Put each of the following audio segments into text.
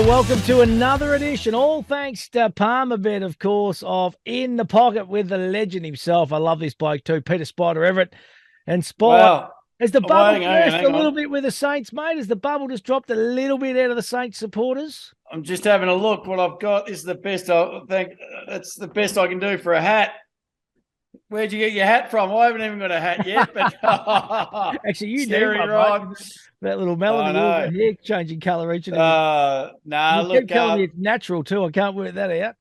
welcome to another edition, all thanks to Palmerbet, of course, of In the Pocket with the legend himself. I love this bloke too, Peter Spider Everett. And Spider, has the bubble burst a little bit with the Saints, mate? Has the bubble just dropped a little bit out of the Saints supporters? I'm just having a look. What I've got is the best. I think that's the best I can do for a hat. Where'd you get your hat from? I haven't even got a hat yet. But actually, you do, right? That little melody, hair changing colour each and every. Look, keep telling me it's natural too. I can't work that out.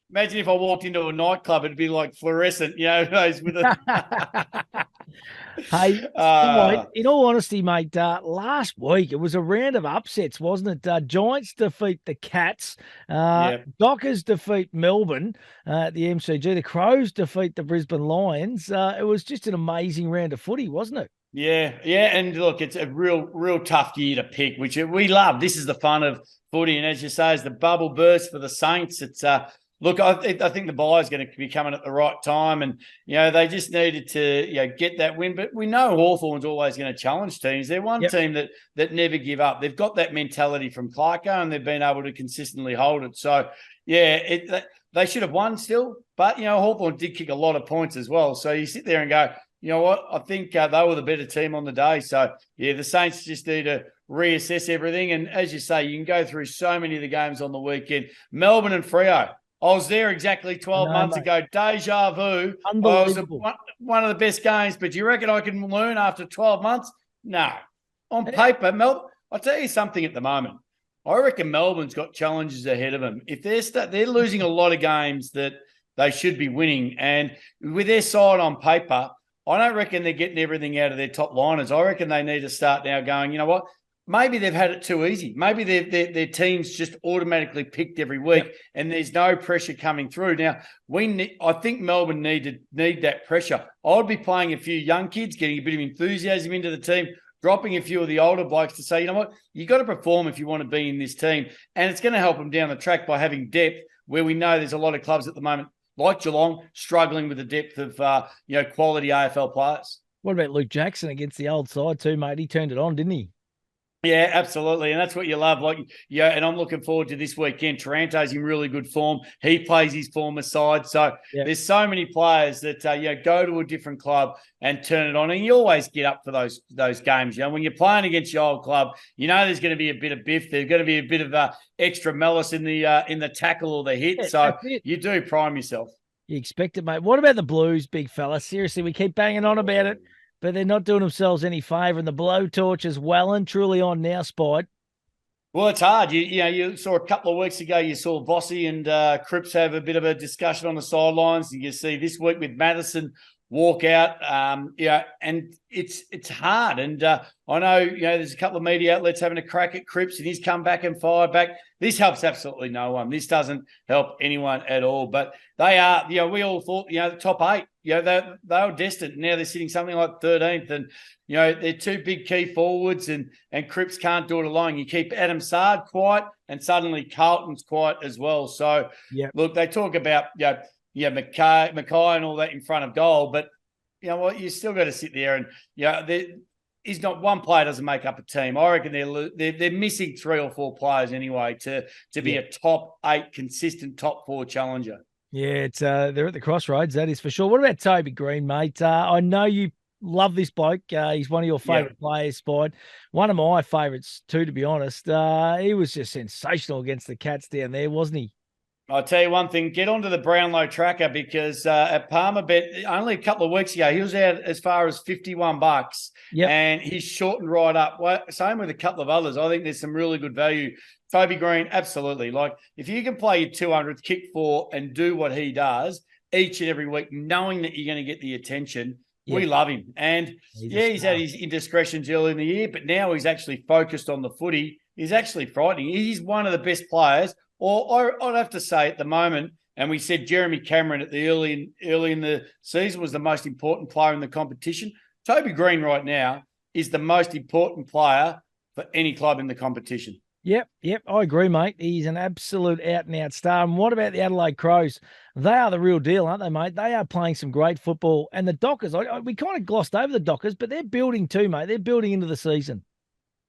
Imagine if I walked into a nightclub, it'd be like fluorescent, with a. Hey, in all honesty, mate, last week it was a round of upsets, wasn't it? Giants defeat the Cats. Dockers defeat Melbourne at the MCG. The Crows defeat the Brisbane Lions. It was just an amazing round of footy, wasn't it? Yeah. And look, it's a real tough year to pick, which we love. This is the fun of footy. And as you say, as the bubble bursts for the Saints, it's look, I think the bye is going to be coming at the right time, and they just needed to get that win. But we know Hawthorn's always going to challenge teams. They're one team that never give up. They've got that mentality from Clarko, and they've been able to consistently hold it. So they should have won still, but Hawthorn did kick a lot of points as well. So you sit there and go, you know what? I think they were the better team on the day. So the Saints just need to reassess everything. And as you say, you can go through so many of the games on the weekend. Melbourne and Freo. I was there exactly 12 months ago. Deja vu. Unbelievable. One of the best games, but do you reckon I can learn after 12 months? No. On paper, I'll tell you something at the moment. I reckon Melbourne's got challenges ahead of them. If they're losing a lot of games that they should be winning, and with their side on paper, I don't reckon they're getting everything out of their top liners. I reckon they need to start now going, you know what? Maybe they've had it too easy. Maybe their team's just automatically picked every week, and there's no pressure coming through. Now, I think Melbourne need that pressure. I would be playing a few young kids, getting a bit of enthusiasm into the team, dropping a few of the older blokes to say, you know what, you got to perform if you want to be in this team, and it's going to help them down the track by having depth where we know there's a lot of clubs at the moment, like Geelong, struggling with the depth of quality AFL players. What about Luke Jackson against the old side too, mate? He turned it on, didn't he? Yeah, absolutely. And that's what you love. And I'm looking forward to this weekend. Taranto's in really good form. He plays his former side. So there's so many players that, go to a different club and turn it on. And you always get up for those games. When you're playing against your old club, there's going to be a bit of biff. There's going to be a bit of extra malice in the tackle or the hit. So you do prime yourself. You expect it, mate. What about the Blues, big fella? Seriously, we keep banging on about it, but they're not doing themselves any favour, and the blowtorch is well and truly on now, Spide. Well, it's hard. You saw a couple of weeks ago, you saw Vossi and Cripps have a bit of a discussion on the sidelines. You see this week with Madison walk out, and it's hard. And I know, there's a couple of media outlets having a crack at Cripps, and he's come back and fired back. This helps absolutely no one. This doesn't help anyone at all. But they are, we all thought, the top 8, they were destined. Now they're sitting something like 13th, and they're two big key forwards, and Cripps can't do it alone. You keep Adam Sard quiet, and suddenly Carlton's quiet as well. So look, they talk about Mackay and all that in front of goal, but you know what? You still got to sit there, and he's not one player doesn't make up a team. I reckon they're missing 3 or 4 players anyway to be a top 8 consistent top 4 challenger. Yeah, it's they're at the crossroads, that is for sure. What about Toby Green, mate? I know you love this bloke. He's one of your favourite players, Spide. One of my favourites too, to be honest. He was just sensational against the Cats down there, wasn't he? I'll tell you one thing, get onto the Brownlow tracker, because at Palmerbet, only a couple of weeks ago, he was out as far as $51, and he's shortened right up. Well, same with a couple of others. I think there's some really good value. Toby Green, absolutely. Like, if you can play your 200th kick 4 and do what he does each and every week, knowing that you're going to get the attention, we love him. And he's had his indiscretions early in the year, but now he's actually focused on the footy. He's actually frightening. He's one of the best players. Or I'd have to say at the moment, and we said Jeremy Cameron at the early in the season was the most important player in the competition. Toby Green right now is the most important player for any club in the competition. Yep, I agree, mate. He's an absolute out-and-out star. And what about the Adelaide Crows? They are the real deal, aren't they, mate? They are playing some great football. And the Dockers, we kind of glossed over the Dockers, but they're building too, mate. They're building into the season.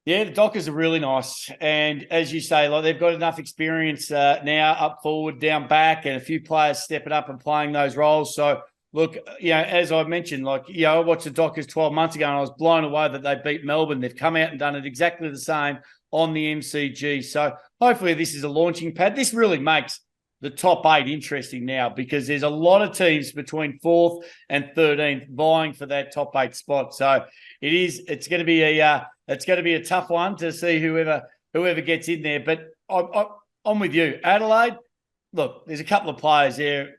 Yeah, the Dockers are really nice. And as you say, like they've got enough experience now up forward, down back, and a few players stepping up and playing those roles. So, look, as I mentioned, like, I watched the Dockers 12 months ago and I was blown away that they beat Melbourne. They've come out and done it exactly the same on the MCG. So hopefully this is a launching pad. This really makes the top 8 interesting now because there's a lot of teams between 4th and 13th vying for that top 8 spot. So it's going to be a tough one to see whoever gets in there. But I'm with you. Adelaide, look, there's a couple of players there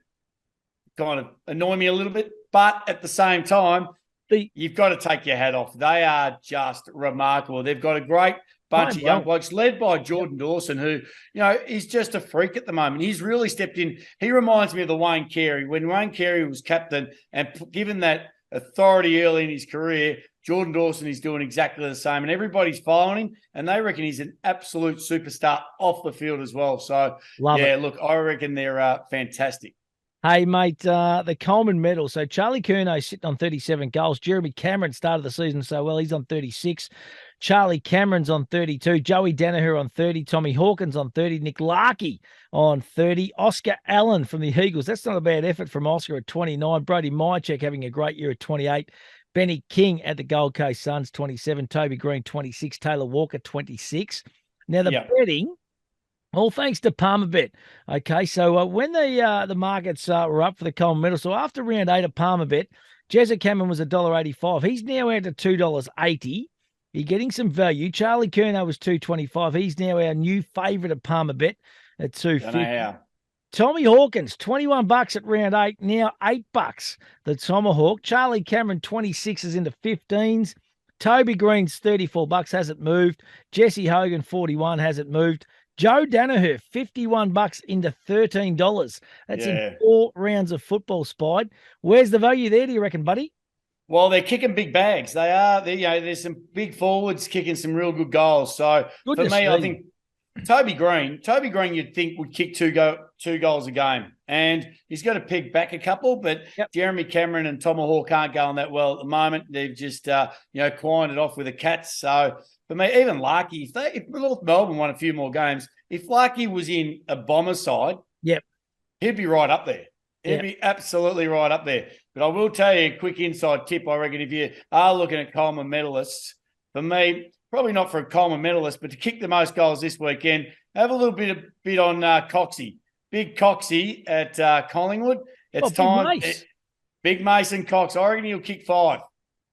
kind of annoy me a little bit, but at the same time, you've got to take your hat off. They are just remarkable. They've got a great bunch of young blokes led by Jordan Dawson, who, is just a freak at the moment. He's really stepped in. He reminds me of the Wayne Carey. When Wayne Carey was captain and given that authority early in his career, Jordan Dawson is doing exactly the same, and everybody's following him, and they reckon he's an absolute superstar off the field as well. So, look, I reckon they're fantastic. Hey, mate, the Coleman medal. So Charlie Curnow sitting on 37 goals. Jeremy Cameron started the season so well. He's on 36. Charlie Cameron's on 32. Joey Danaher on 30. Tommy Hawkins on 30. Nick Larkey on 30. Oscar Allen from the Eagles. That's not a bad effort from Oscar at 29. Brody Mychek having a great year at 28. Benny King at the Gold Coast Suns, 27. Toby Green, 26. Taylor Walker, 26. Now, the betting, all thanks to PalmerBet. Okay, so when the markets were up for the Coleman medal, so after round 8 of PalmerBet, Jezza Cameron was $1.85. He's now out to $2.80. You're getting some value. Charlie Curnow was $2.25. He's now our new favourite at PalmerBet at $2.50. Tommy Hawkins, $21 at round 8, now $8. The Tomahawk. Charlie Cameron, 26 is into 15s. Toby Green's $34, hasn't moved. Jesse Hogan, 41, hasn't moved. Joe Danaher, $51 into $13. That's in 4 rounds of football, Spide. Where's the value there, do you reckon, buddy? Well, they're kicking big bags. They are. There's some big forwards kicking some real good goals. So for me, I think Toby Green, you'd think would kick two goals a game. And he's got to peg back a couple, but Jeremy Cameron and Tomahawk aren't going that well at the moment. They've just, quieted off with the Cats. So for me, even Larkey, if North Melbourne won a few more games, if Larkey was in a Bomber side, he'd be right up there. He'd be absolutely right up there. But I will tell you a quick inside tip. I reckon if you are looking at Coleman medalists, for me, probably not for a Coleman medalist, but to kick the most goals this weekend, have a little bit on Coxie. Big Coxie at Collingwood. It's time. Big Mason Cox. I reckon he'll kick 5.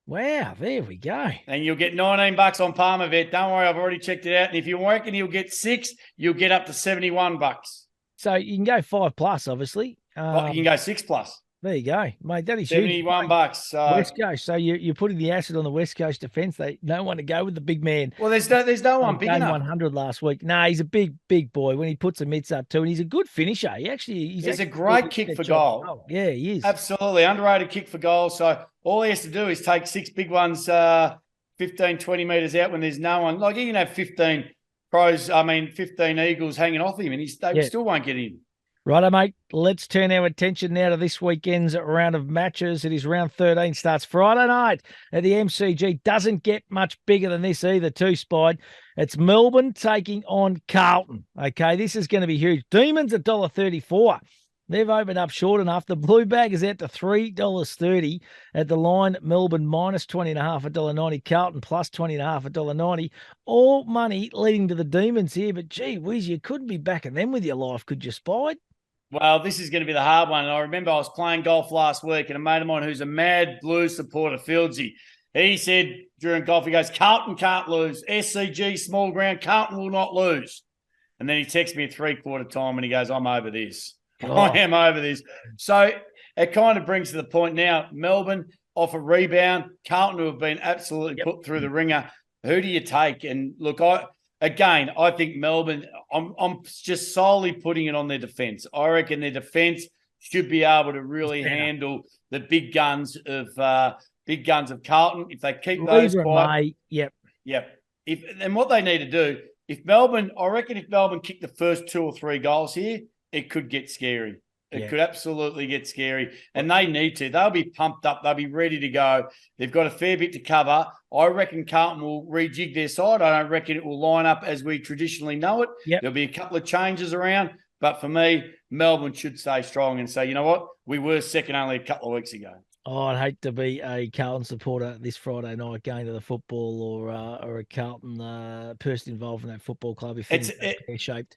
Wow, there we go. And you'll get $19 on PalmerBet. Don't worry, I've already checked it out. And if you reckon he'll get 6, you'll get up to $71. So you can go 5+, obviously. You can go 6+. There you go, mate. That is $71. West Coast. So you're putting the acid on the West Coast defence. They don't want to go with the big man. Well, there's no one big enough. 100 last week. No, he's a big boy when he puts the mitts up too, and he's a good finisher. He's a great kick for goal. Yeah, he is. Absolutely underrated kick for goal. So all he has to do is take 6 big ones, 15, 20 metres out when there's no one. Like, he can have 15 Eagles hanging off him, and they still won't get in. Righto, mate. Let's turn our attention now to this weekend's round of matches. It is round 13, starts Friday night at the MCG. Doesn't get much bigger than this either, too, Spide. It's Melbourne taking on Carlton. Okay, this is going to be huge. Demons $1.34. They've opened up short enough. The blue bag is out to $3.30 at the line. Melbourne minus 20.5, $1.90. Carlton plus 20.5, $1.90. All money leading to the Demons here. But gee whiz, you couldn't be backing them with your life, could you, Spide? Well, this is going to be the hard one. And I remember I was playing golf last week, and a mate of mine who's a mad Blues supporter, Fieldsy, he said during golf, he goes, Carlton can't lose. SCG, small ground, Carlton will not lose. And then he texts me at 3/4 time, and he goes, I'm over this. I am over this. So it kind of brings to the point now, Melbourne off a rebound, Carlton who have been absolutely put through the ringer. Who do you take? And look, I think Melbourne, I'm just solely putting it on their defence. I reckon their defence should be able to really handle the big guns of Carlton. If they keep those quiet. Yep. And what they need to do, if Melbourne kick the first 2 or 3 goals here, it could get scary. It could absolutely get scary, and they need to. They'll be pumped up. They'll be ready to go. They've got a fair bit to cover. I reckon Carlton will rejig their side. I don't reckon it will line up as we traditionally know it. Yep. There'll be a couple of changes around, but for me, Melbourne should stay strong and say, you know what, we were second only a couple of weeks ago. Oh, I'd hate to be a Carlton supporter this Friday night going to the football or a Carlton person involved in that football club if things are pear-shaped.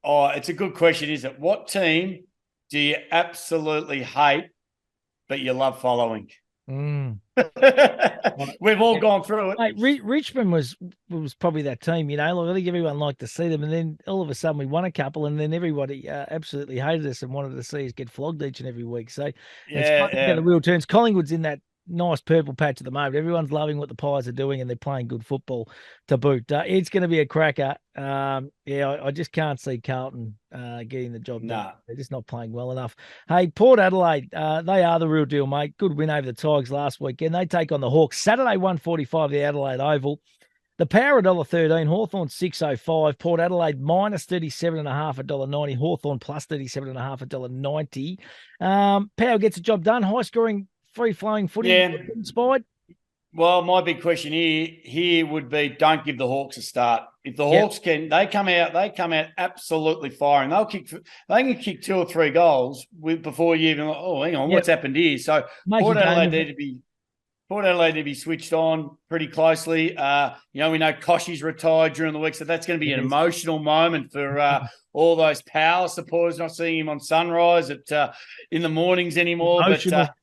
Oh, it's a good question, isn't it? What team do you absolutely hate, but you love following? Mm. We've all gone through it. Mate, Richmond was probably that team, you know. Like, I think everyone liked to see them, and then all of a sudden we won a couple, and then everybody absolutely hated us and wanted to see us get flogged each and every week. So it's the real turns. Collingwood's in that nice purple patch at the moment. Everyone's loving what the Pies are doing, and they're playing good football to boot. It's going to be a cracker. I just can't see Carlton getting the job done. They're just not playing well enough. Hey, Port Adelaide, they are the real deal, mate. Good win over the Tigers last weekend. They take on the Hawks Saturday, 1:45, the Adelaide Oval. The Power $1.13, Hawthorn 6.05, Port Adelaide minus 37.5, $1.90, Hawthorn plus 37.5, $1.90. Power gets the job done. High scoring, free-flowing footy inspired. Well, my big question here would be, don't give the Hawks a start. If the Hawks they come out absolutely firing. They can kick 2 or 3 goals before you even, hang on, what's happened here? So Port Adelaide need to be switched on pretty closely. We know Koshy's retired during the week, so that's going to be an emotional moment for all those Power supporters. Not seeing him on Sunrise in the mornings anymore, but.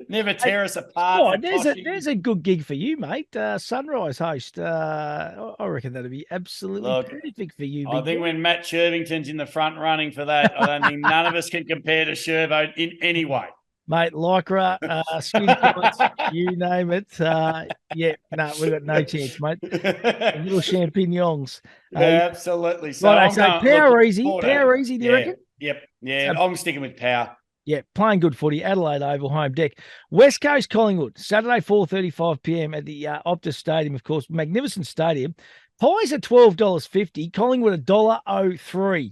Never tear us apart. There's a good gig for you, mate. Sunrise host. I reckon that'd be absolutely perfect for you. I think when Matt Shervington's in the front running for that, I don't think none of us can compare to Shervo in any way. Mate, Lycra, skin pellets, you name it. We've got no chance, mate. Little champignons. Absolutely. So Power easy, do you reckon? Yep. Yeah, I'm sticking with Power. Yeah, playing good footy. Adelaide Oval, home deck. West Coast Collingwood, Saturday, 4:35 p.m. at the Optus Stadium, of course. Magnificent stadium. Pies are $12.50. Collingwood $1.03.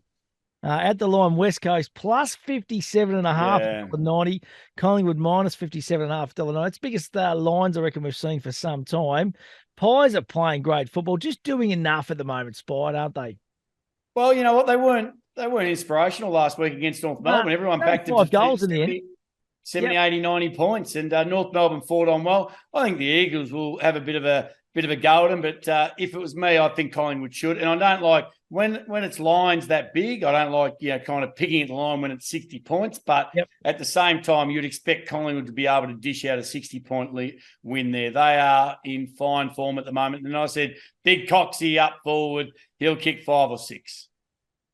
At the line, West Coast plus 57.5, $1.90. Collingwood minus 57.5, $1.90. It's the biggest lines I reckon we've seen for some time. Pies are playing great football, just doing enough at the moment, Spide, aren't they? Well, you know what? They weren't inspirational last week against North Melbourne. Everyone backed them 5 goals in the end. 70, 80, 90 points. And North Melbourne fought on well. I think the Eagles will have a bit of a go at them. But if it was me, I think Collingwood should. And I don't like when it's lines that big, I don't like, kind of picking at the line when it's 60 points. But at the same time, you'd expect Collingwood to be able to dish out a 60-point win there. They are in fine form at the moment. And I said, Big Coxie up forward. He'll kick 5 or 6.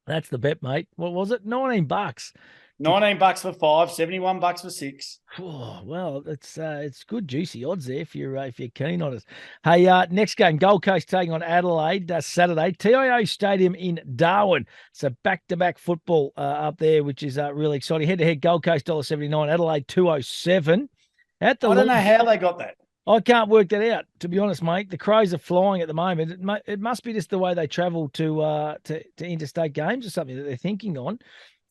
That's the bet, mate. What was it? $19. $19 for 5, $71 for 6. Oh, well, it's good juicy odds there if you're keen on it. Hey, next game, Gold Coast taking on Adelaide Saturday, TIO Stadium in Darwin. It's a back-to-back football up there, which is really exciting. Head-to-head, Gold Coast $1.79, Adelaide $2.07. I don't know how they got that. I can't work that out, to be honest, mate. The Crows are flying at the moment. It must be just the way they travel to interstate games or something that they're thinking on.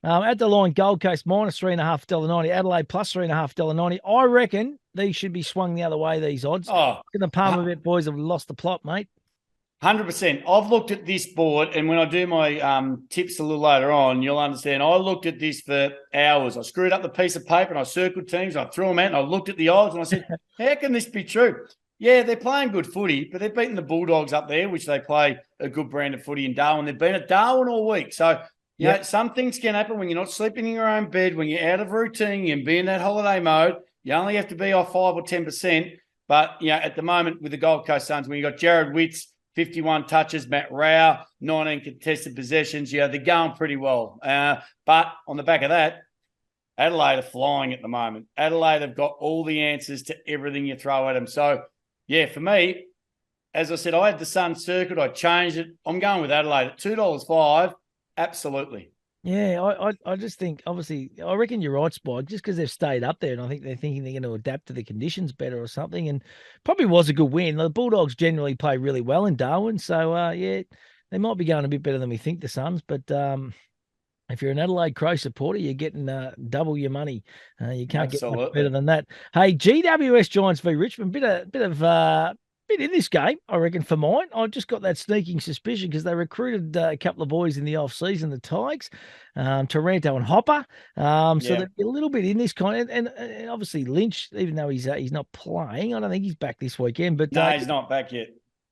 At the line, Gold Coast minus $3.5, $1.90. Adelaide plus $3.5, $1.90. I reckon these should be swung the other way, these odds. In the palm of it, boys have lost the plot, mate. 100%. I've looked at this board, and when I do my tips a little later on, you'll understand. I looked at this for hours. I screwed up the piece of paper and I circled teams. And I threw them out and I looked at the odds and I said, how can this be true? Yeah, they're playing good footy, but they've beaten the Bulldogs up there, which they play a good brand of footy in Darwin. They've been at Darwin all week. So, you know, some things can happen when you're not sleeping in your own bed, when you're out of routine and be in that holiday mode. You only have to be off 5 or 10%. But, at the moment with the Gold Coast Suns, when you've got Jared Witts, 51 touches, Matt Rao, 19 contested possessions. They're going pretty well. But on the back of that, Adelaide are flying at the moment. Adelaide have got all the answers to everything you throw at them. So, for me, as I said, I had the Suns circuit. I changed it. I'm going with Adelaide at $2.05. Absolutely. Yeah, I just think, obviously, I reckon you're right, Spike, just because they've stayed up there and I think they're thinking they're going to adapt to the conditions better or something, and probably was a good win. The Bulldogs generally play really well in Darwin, so, they might be going a bit better than we think, the Suns, but if you're an Adelaide Crow supporter, you're getting double your money. You can't get much better Absolutely. than that. Hey, GWS Giants v Richmond, bit in this game, I reckon, for mine. I've just got that sneaking suspicion because they recruited a couple of boys in the off-season, the Tigers, Taranto and Hopper. So Yeah. they're a little bit in this kind, and obviously Lynch, even though he's not playing, I don't think he's back this weekend. But No, he's not back yet.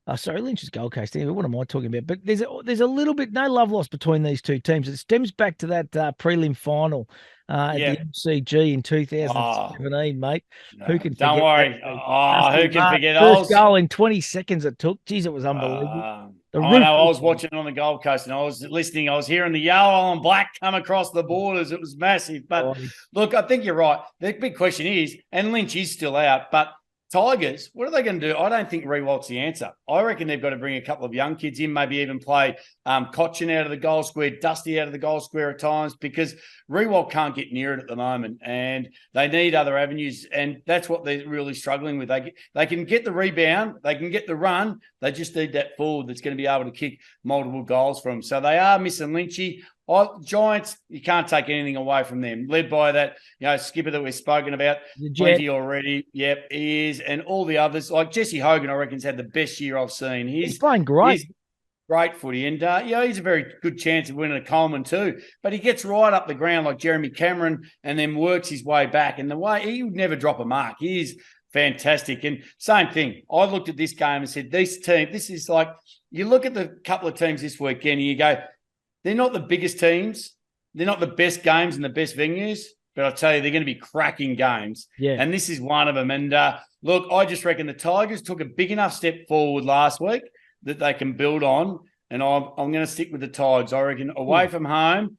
oh, sorry, Lynch is Gold Coast. Anyway, what am I talking about? But there's a little bit no love lost between these two teams. It stems back to that prelim final at the MCG in 2017, mate. No, Who can don't forget worry. that? Who can forget First Oz? goal in 20 seconds it took. Jeez, it was unbelievable. I know. I was watching on the Gold Coast and I was listening. I was hearing the yellow and black come across the borders. It was massive. But look, I think you're right. The big question is, and Lynch is still out, but Tigers, what are they going to do? I don't think Rewalt's the answer. I reckon they've got to bring a couple of young kids in, maybe even play Cochin out of the goal square, Dusty out of the goal square at times, because Rewalt can't get near it at the moment, and they need other avenues, and that's what they're really struggling with. They can get the rebound, they can get the run, they just need that forward that's going to be able to kick multiple goals from. So they are missing Lynchy. Giants, you can't take anything away from them. Led by that, skipper that we've spoken about plenty already. Yep, he is. And all the others, like Jesse Hogan, I reckon's had the best year I've seen. He's playing great. He's great footy. And, he's a very good chance of winning a Coleman too. But he gets right up the ground like Jeremy Cameron and then works his way back. And the way he would never drop a mark. He is fantastic. And same thing. I looked at this game and said, this is like, you look at the couple of teams this weekend and you go, they're not the biggest teams. They're not the best games and the best venues, but I tell you, they're going to be cracking games. Yeah. And this is one of them. And look, I just reckon the Tigers took a big enough step forward last week that they can build on. And I'm going to stick with the Tigers. I reckon away from home,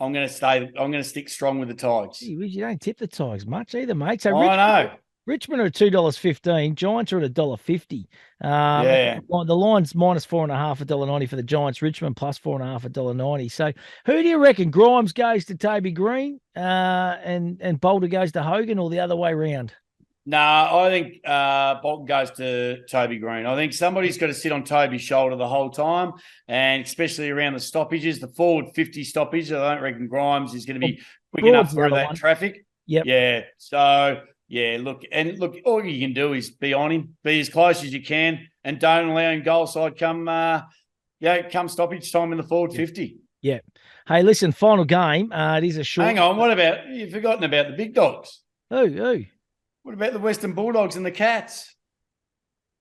I'm going to stick strong with the Tigers. Gee, you don't tip the Tigers much either, mate. So I know. Richmond are at $2.15. Giants are at $1.50. Yeah. The line's minus $4.50, $1.90 for the Giants. Richmond plus $4.50, $1.90. So who do you reckon? Grimes goes to Toby Green, and Boulder goes to Hogan, or the other way around? No, I think Bolton goes to Toby Green. I think somebody's got to sit on Toby's shoulder the whole time, and especially around the stoppages, the forward 50 stoppage. I don't reckon Grimes is going to be quick enough through that traffic. Yep. Yeah. So, yeah, look, all you can do is be on him, be as close as you can, and don't allow him goal side come stoppage time in the forward 50. Yeah. Hey, listen, final game. It is a short. Hang on, what about, you've forgotten about the big dogs? Who? What about the Western Bulldogs and the Cats?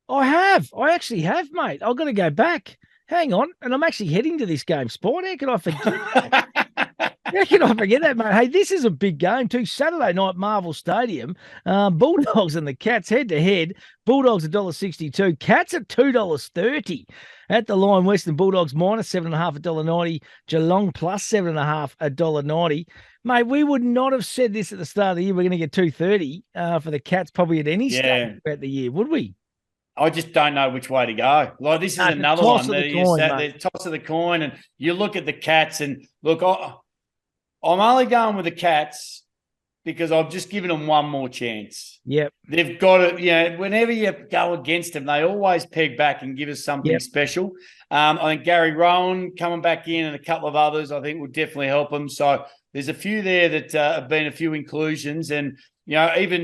I actually have, mate. I've got to go back. Hang on. And I'm actually heading to this game, Sport. How can I forget that? How can I forget that, mate? Hey, this is a big game too. Saturday night, Marvel Stadium. Bulldogs and the Cats head-to-head. Bulldogs $1.62. Cats at $2.30. At the line, Western Bulldogs minus $7.50, $1.90. Geelong plus $7.50, $1.90. Mate, we would not have said this at the start of the year. We're going to get $2.30 for the Cats probably at any stage throughout the year, would we? I just don't know which way to go. Like, this is another one. The toss of the coin, and you look at the Cats, and look, I'm only going with the Cats because I've just given them one more chance. Yep. They've got it. Whenever you go against them, they always peg back and give us something special. I think Gary Rowan coming back in and a couple of others, I think, will definitely help them. So there's a few there that have been a few inclusions. And, even,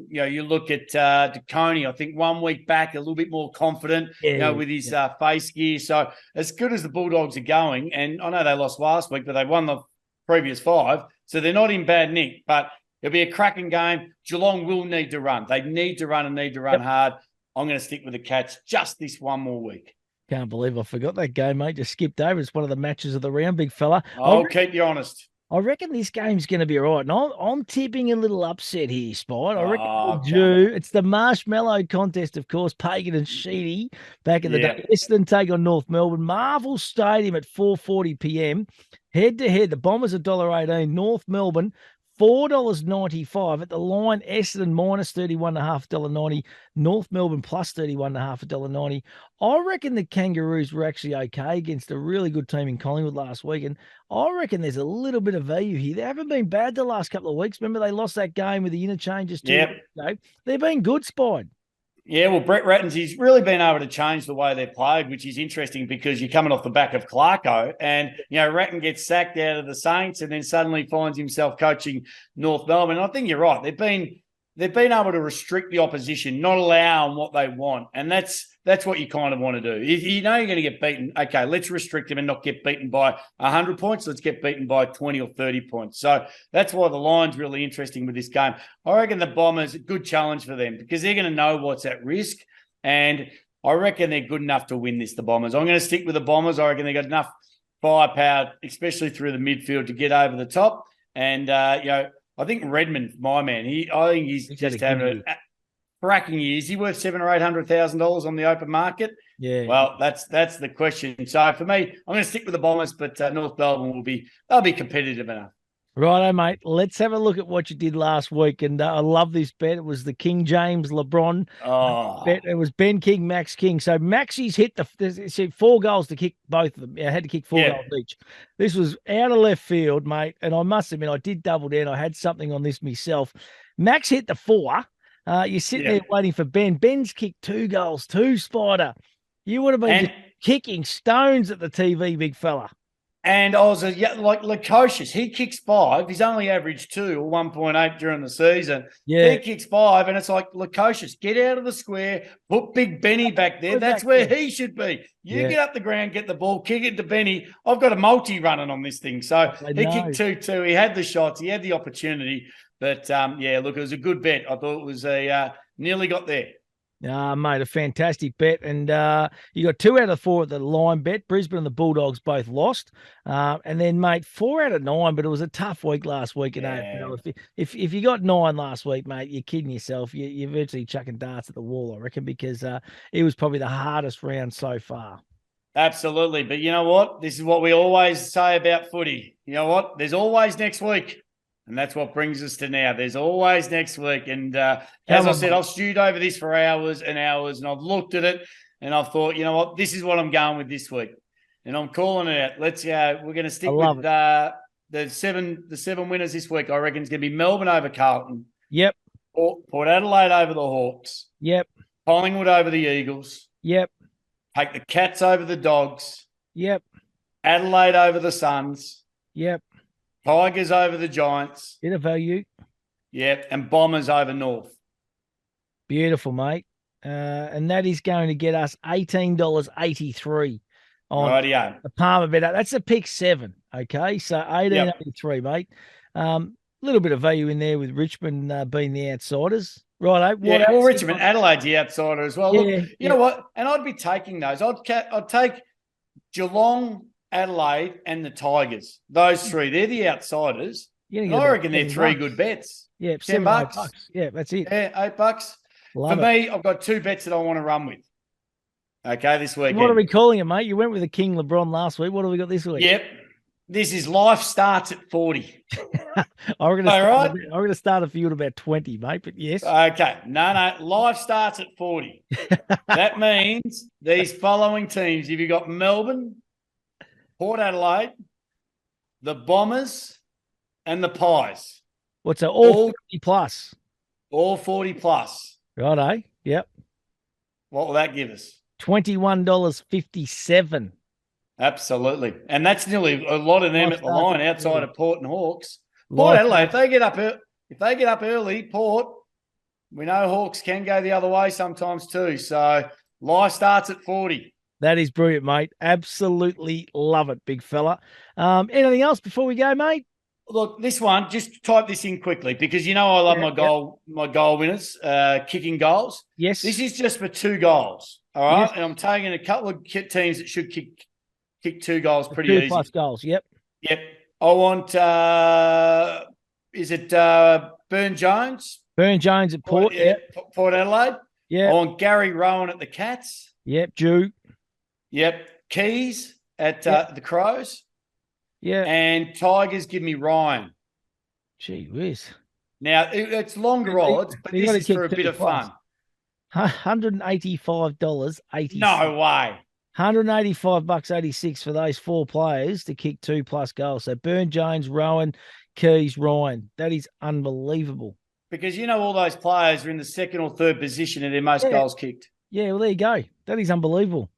you look at DeConey, I think 1 week back, a little bit more confident, with his face gear. So as good as the Bulldogs are going, and I know they lost last week, but they won the previous 5. So they're not in bad nick, but it'll be a cracking game. Geelong will need to run. They need to run and need to run hard. I'm going to stick with the Cats just this one more week. Can't believe I forgot that game, mate. Just skipped over. It's one of the matches of the round, big fella. I'll keep you honest. I reckon this game's going to be all right. And I'm tipping a little upset here, Spide. I reckon it's the marshmallow contest, of course. Pagan and Sheedy back in the day. Essendon take on North Melbourne. Marvel Stadium at 4:40 p.m. Head-to-head, the Bombers $1.18. North Melbourne $4.95 at the line. Essendon minus $31.50, $1.90. North Melbourne plus $31.50, $1.90. I reckon the Kangaroos were actually okay against a really good team in Collingwood last week, and I reckon there's a little bit of value here. They haven't been bad the last couple of weeks. Remember, they lost that game with the interchanges 2 weeks ago. They've been good, Spide. Yeah, well, Brett Rattens, he's really been able to change the way they're played, which is interesting because you're coming off the back of Clarko and, Ratten gets sacked out of the Saints and then suddenly finds himself coaching North Melbourne. And I think you're right. They've been able to restrict the opposition, not allow them what they want. And that's what you kind of want to do. If you know you're going to get beaten, okay, let's restrict them and not get beaten by 100 points. Let's get beaten by 20 or 30 points. So that's why the line's really interesting with this game. I reckon the Bombers, a good challenge for them because they're going to know what's at risk. And I reckon they're good enough to win this, the Bombers. I'm going to stick with the Bombers. I reckon they've got enough firepower, especially through the midfield, to get over the top. And, I think Redmond, my man, I think he's just having a cracking year. Is he worth $700,000 or $800,000 on the open market? Yeah. Well, that's the question. So for me, I'm going to stick with the Bombers, but North Melbourne they'll be competitive enough. Righto, mate. Let's have a look at what you did last week. And I love this bet. It was the King James LeBron bet. It was Ben King, Max King. So Maxie's hit the 4 goals to kick both of them. I had to kick 4 goals each. This was out of left field, mate. And I must admit, I did double down. I had something on this myself. Max hit the 4. You're sitting there waiting for Ben. Ben's kicked 2 goals, 2 Spider. You would have been just kicking stones at the TV, big fella. And I was like Lukosius. He kicks 5. He's only averaged 2 or 1.8 during the season. Yeah. He kicks 5, and it's like, Lukosius, get out of the square, put Big Benny back there. That's where he should be. You get up the ground, get the ball, kick it to Benny. I've got a multi running on this thing. So he kicked 2-2. He had the shots. He had the opportunity. But, look, it was a good bet. I thought it was nearly got there. Mate, a fantastic bet. And you got 2 out of 4 at the line bet. Brisbane and the Bulldogs both lost. And then, mate, 4 out of 9, but it was a tough week last week. If you got 9 last week, mate, you're kidding yourself. You're virtually chucking darts at the wall, I reckon, because it was probably the hardest round so far. Absolutely. But you know what? This is what we always say about footy. You know what? There's always next week. And that's what brings us to now. There's always next week. And as I said, I've stewed over this for hours and hours, and I've looked at it, and I've thought, you know what, this is what I'm going with this week. And I'm calling it out. Let's go. We're going to stick with the seven winners this week. I reckon it's going to be Melbourne over Carlton. Yep. Port Adelaide over the Hawks. Yep. Collingwood over the Eagles. Yep. Take the Cats over the Dogs. Yep. Adelaide over the Suns. Yep. Tigers over the Giants. Bit of value. Yep. And Bombers over North. Beautiful, mate. And that is going to get us $18.83 on the Palmer bet. That's a pick 7. Okay. So $18.83, mate. Little bit of value in there with Richmond being the outsiders. Right. Well, Richmond, Adelaide's the outsider as well. Look, you know what? And I'd be taking those. I'd take Geelong, Adelaide, and the Tigers. Those 3, they're the outsiders. I reckon they're 3 good bets. Yeah, $10. Yeah, that's it. Yeah, $8. For me, I've got 2 bets that I want to run with. Okay, this weekend. What are we calling it, mate? You went with the King LeBron last week. What have we got this week? Yep. This is life starts at 40. I'm going to start a few at about 20, mate, but yes. Okay. No. Life starts at 40. That means these following teams. If you've got Melbourne, Port Adelaide, the Bombers, and the Pies. What's that? All 40 plus. All 40 plus. Righto. Yep. What will that give us? $21.57. Absolutely. And that's nearly a lot of them at the line outside of Port and Hawks. Port Adelaide, if they get up early, Port, we know Hawks can go the other way sometimes too. So life starts at 40. That is brilliant, mate. Absolutely love it, big fella. Anything else before we go, mate? Look, this one, just type this in quickly because you know I love my goal winners, kicking goals. Yes. This is just for 2 goals. All right. Yes. And I'm taking a couple of teams that should kick 2 goals pretty easy. 2 plus goals, yep. Yep. I want is it Burn Jones? Burn Jones at Port, Port Adelaide. Yeah. I want Gary Rowan at the Cats. Yep, Jew. Yep. Keys at the Crows. Yeah. And Tigers give me Ryan. Gee whiz. Now, it's longer odds, but this is for a bit of fun. $185.80. No way. $185.86 for those 4 players to kick 2 plus goals. So Burn Jones, Rowan, Keys, Ryan. That is unbelievable. because all those players are in the second or third position of their most goals kicked. Yeah, well, there you go. That is unbelievable.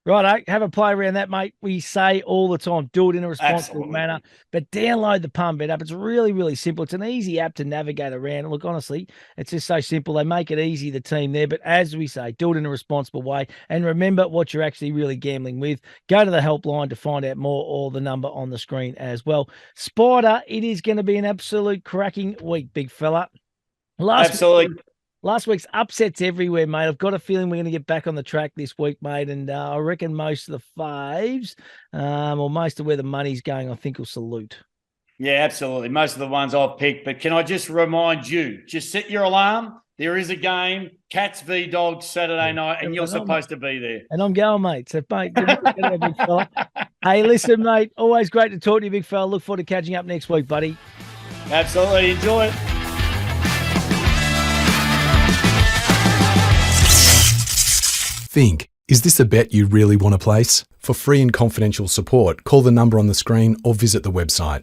Right, have a play around that, mate. We say all the time, do it in a responsible manner. But download the PunBet app. It's really, really simple. It's an easy app to navigate around. Look, honestly, it's just so simple. They make it easy, the team there. But as we say, do it in a responsible way. And remember what you're actually really gambling with. Go to the helpline to find out more, or the number on the screen as well. Spider, it is going to be an absolute cracking week, big fella. Last week's upsets everywhere, mate. I've got a feeling we're going to get back on the track this week, mate. And I reckon most of the faves, or most of where the money's going, I think will salute. Yeah, absolutely. Most of the ones I've picked. But can I just remind you, just set your alarm. There is a game, Cats v Dogs, Saturday night, and you're supposed to be there. And I'm going, mate. So, mate, big fella. Hey, listen, mate, always great to talk to you, big fella. Look forward to catching up next week, buddy. Absolutely. Enjoy it. Think, is this a bet you really want to place? For free and confidential support, call the number on the screen or visit the website.